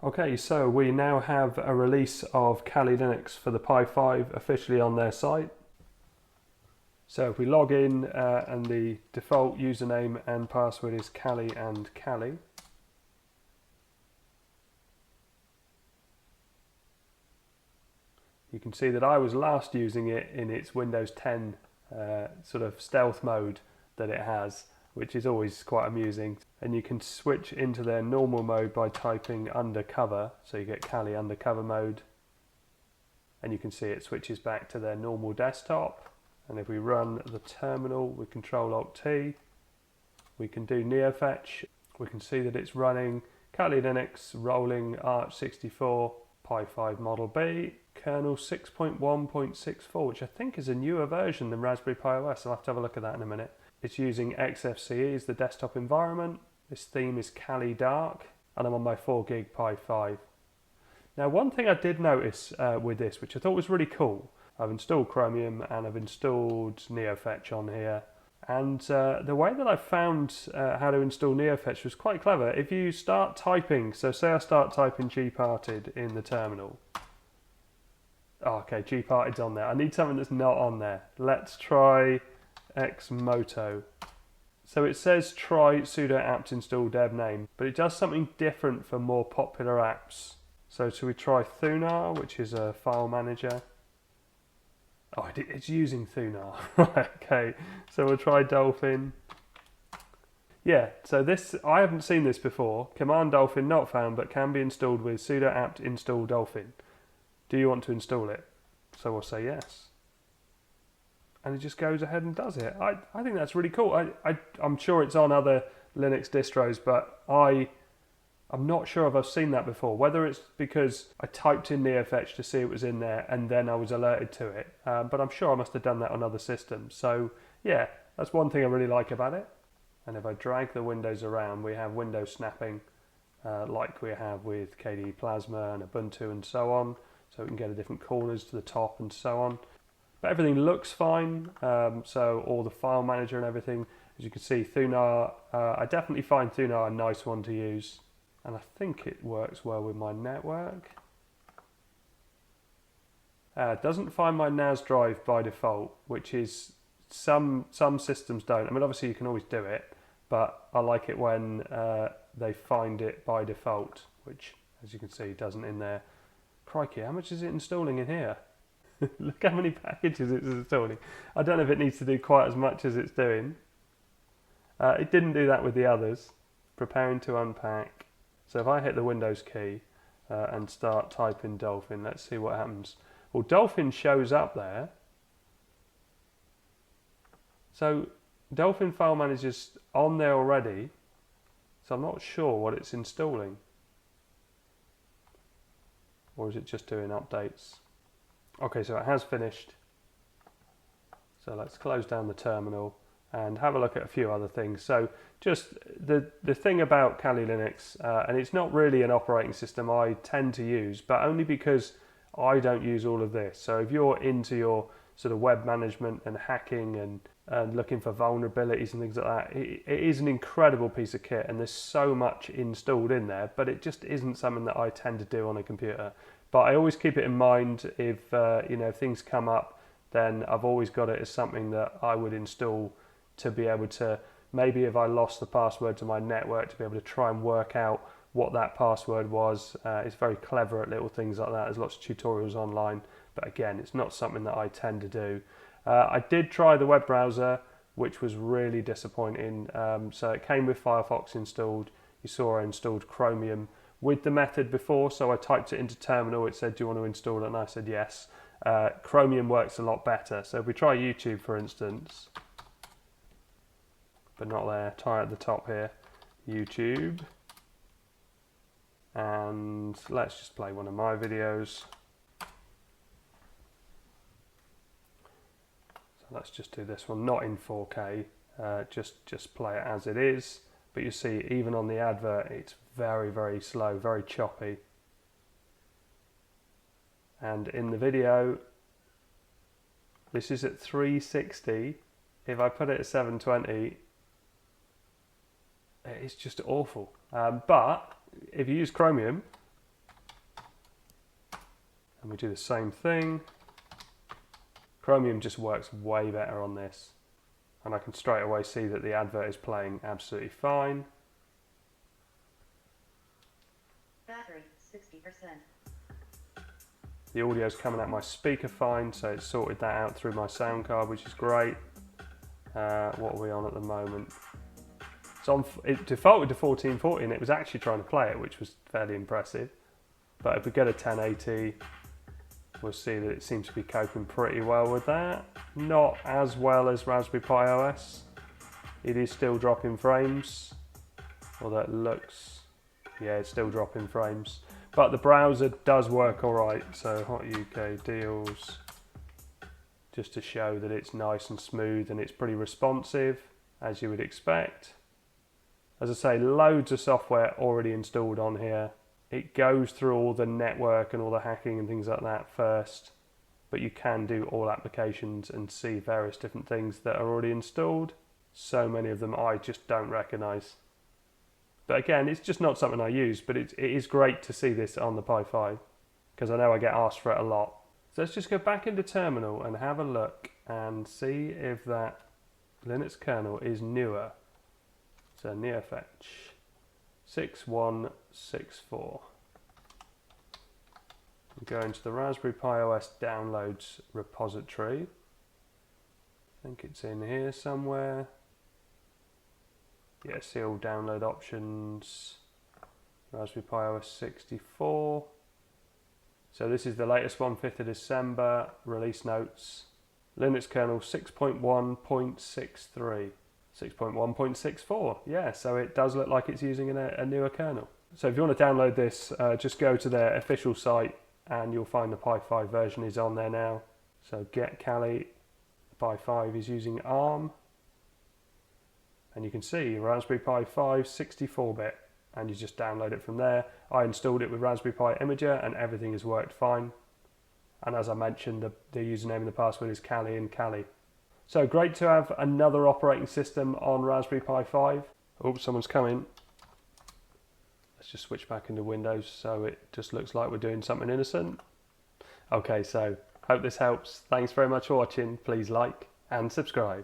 Okay, so we now have a release of Kali Linux for the Pi 5 officially on their site. So if we log in and the default username and password is Kali and Kali. You can see that I was last using it in its Windows 10 sort of stealth mode that it has, which is always quite amusing. And you can switch into their normal mode by typing undercover, so you get Kali undercover mode. And you can see it switches back to their normal desktop. And if we run the terminal with Control-Alt-T, we can do NeoFetch. We can see that it's running Kali Linux, rolling Arch 64, Pi 5 Model B, kernel 6.1.64, which I think is a newer version than Raspberry Pi OS. I'll have to have a look at that in a minute. It's using XFCE as the desktop environment. This theme is Kali Dark, and I'm on my 4 gig Pi 5. Now, one thing I did notice with this, which I thought was really cool, I've installed Chromium and I've installed NeoFetch on here. And the way that I found how to install NeoFetch was quite clever. If you start typing, so say I start typing gparted in the terminal. Oh, okay, gparted's on there. I need something that's not on there. Let's try xmoto. So it says try sudo apt install dev name, but it does something different for more popular apps. So should we try Thunar, which is a file manager? Oh, it's using Thunar. Right, okay. So we'll try Dolphin. Yeah, so this, I haven't seen this before. Command Dolphin not found, but can be installed with sudo apt install Dolphin. Do you want to install it? So we'll say yes. And it just goes ahead and does it. I think that's really cool. I'm sure it's on other Linux distros, but I'm not sure if I've seen that before. Whether it's because I typed in NeoFetch to see it was in there and then I was alerted to it. But I'm sure I must have done that on other systems. So yeah, that's one thing I really like about it. And if I drag the windows around, we have window snapping like we have with KDE Plasma and Ubuntu and so on. So we can go to different corners to the top and so on. But everything looks fine. So all the file manager and everything, as you can see, Thunar, I definitely find Thunar a nice one to use. And I think it works well with my network. It doesn't find my NAS drive by default, which is some systems don't. I mean, obviously you can always do it, but I like it when they find it by default, which, as you can see, doesn't in there. Crikey, how much is it installing in here? Look how many packages it's installing. I don't know if it needs to do quite as much as it's doing. It didn't do that with the others. Preparing to unpack. So if I hit the Windows key and start typing Dolphin, let's see what happens. Well, Dolphin shows up there. So Dolphin File Manager's on there already. So I'm not sure what it's installing. Or is it just doing updates? Okay, so it has finished. So let's close down the terminal and have a look at a few other things. So just the thing about Kali Linux, and it's not really an operating system I tend to use, but only because I don't use all of this. So if you're into your sort of web management and hacking and looking for vulnerabilities and things like that, it is an incredible piece of kit, and there's so much installed in there, but it just isn't something that I tend to do on a computer. But I always keep it in mind if if things come up, then I've always got it as something that I would install to be able to, maybe if I lost the password to my network, to be able to try and work out what that password was. It's very clever at little things like that. There's lots of tutorials online, but again, it's not something that I tend to do. I did try the web browser, which was really disappointing. So it came with Firefox installed. You saw I installed Chromium with the method before, so I typed it into terminal. It said, do you want to install it? And I said yes. Chromium works a lot better. So if we try YouTube, for instance, but not there, try at the top here, YouTube, and let's just play one of my videos. So let's just do this one, not in 4K, just play it as it is. But you see, even on the advert, it's very, very slow, very choppy. And in the video, this is at 360. If I put it at 720, it's just awful. But if you use Chromium, And we do the same thing. Chromium just works way better on this. And I can straight away see that the advert is playing absolutely fine. Battery, 60%. The audio's coming out my speaker fine, so it's sorted that out through my sound card, which is great. What are we on at the moment? So it defaulted to 1440 and it was actually trying to play it, which was fairly impressive. But if we go to 1080, we'll see that it seems to be coping pretty well with that. Not as well as Raspberry Pi OS. It is still dropping frames. Well, that looks, yeah, it's still dropping frames. But the browser does work all right. So Hot UK deals, just to show that it's nice and smooth and it's pretty responsive, as you would expect. As I say, loads of software already installed on here. It goes through all the network and all the hacking and things like that first, but you can do all applications and see various different things that are already installed. So many of them I just don't recognize. But again, it's just not something I use, but it is great to see this on the Pi 5, because I know I get asked for it a lot. So let's just go back into terminal and have a look and see if that Linux kernel is newer. So nearfetch 6164. Go into the Raspberry Pi OS downloads repository. I think it's in here somewhere. Yeah, see all download options. Raspberry Pi OS 64. So this is the latest one, 5th of December, release notes. Linux kernel 6.1.63. 6.1.64, yeah, so it does look like it's using a newer kernel. So if you want to download this, just go to their official site and you'll find the Pi 5 version is on there now. So get Kali, Pi 5 is using ARM. And you can see Raspberry Pi 5 64-bit, and you just download it from there. I installed it with Raspberry Pi Imager and everything has worked fine. And as I mentioned, the username and the password is Kali and Kali. So great to have another operating system on Raspberry Pi 5. Oh, someone's coming. Let's just switch back into Windows so it just looks like we're doing something innocent. Okay, so hope this helps. Thanks very much for watching. Please like and subscribe.